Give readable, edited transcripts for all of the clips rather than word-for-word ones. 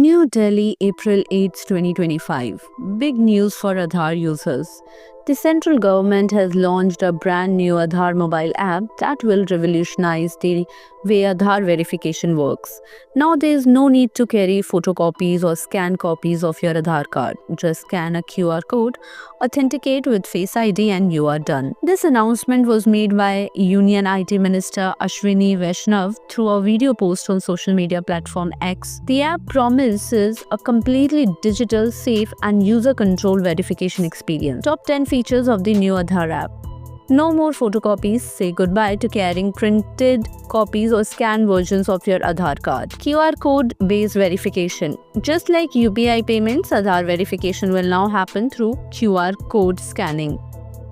New Delhi, April 8, 2025. Big news for Aadhaar users. The central government has launched a brand new Aadhaar mobile app that will revolutionize the way Aadhaar verification works. Now there is no need to carry photocopies or scan copies of your Aadhaar card. Just scan a QR code, authenticate with Face ID and you are done. This announcement was made by Union IT Minister Ashwini Vaishnaw through a video post on social media platform X. The app promises a completely digital, safe and user-controlled verification experience. Top 10 features of the new Aadhaar app. No more photocopies. Say goodbye to carrying printed copies or scanned versions of your Aadhaar card. QR code-based verification. Just like UPI payments, Aadhaar verification will now happen through QR code scanning.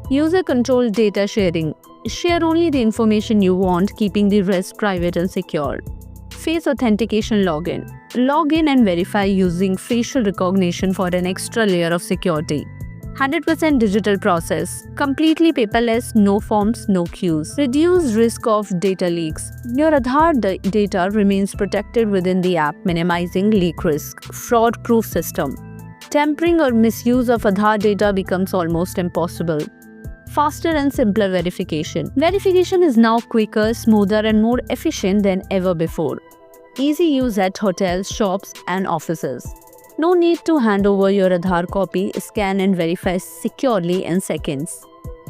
User-controlled data sharing. Share only the information you want, keeping the rest private and secure. Face authentication login. Log in and verify using facial recognition for an extra layer of security. 100% digital process. Completely paperless, no forms, no queues. Reduce risk of data leaks. Your Aadhaar data remains protected within the app, minimizing leak risk. Fraud-proof system. Tampering or misuse of Aadhaar data becomes almost impossible. Faster and simpler verification. Verification is now quicker, smoother and more efficient than ever before. Easy use at hotels, shops and offices. No need to hand over your Aadhaar copy, scan and verify securely in seconds.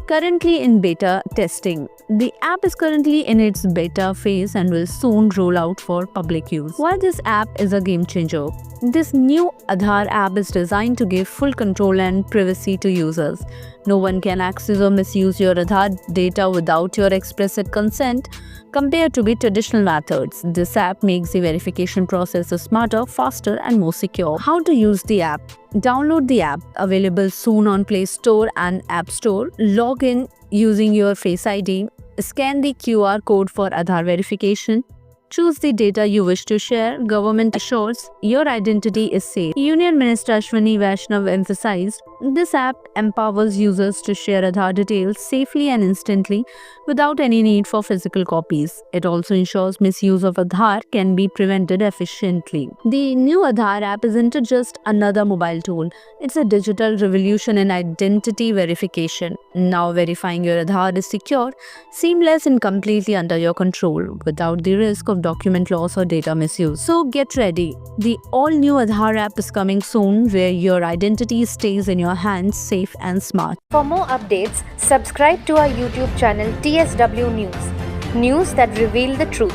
Currently in beta testing. The app is currently in its beta phase and will soon roll out for public use. Why this app is a game changer? This new Aadhaar app is designed to give full control and privacy to users. No one can access or misuse your Aadhaar data without your explicit consent compared to the traditional methods. This app makes the verification process smarter, faster and more secure. How to use the app? Download the app, available soon on Play Store and App Store. Log in using your Face ID. Scan the QR code for Aadhaar verification. Choose the data you wish to share. Government assures your identity is safe. Union Minister Ashwini Vaishnaw emphasized, this app empowers users to share Aadhaar details safely and instantly without any need for physical copies. It also ensures misuse of Aadhaar can be prevented efficiently. The new Aadhaar app isn't just another mobile tool. It's a digital revolution in identity verification. Now verifying your Aadhaar is secure, seamless and completely under your control without the risk of document loss or data misuse. So get ready. The all-new Aadhaar app is coming soon, where your identity stays in your hands, safe and smart. For more updates, subscribe to our YouTube channel TSW News. News that reveal the truth.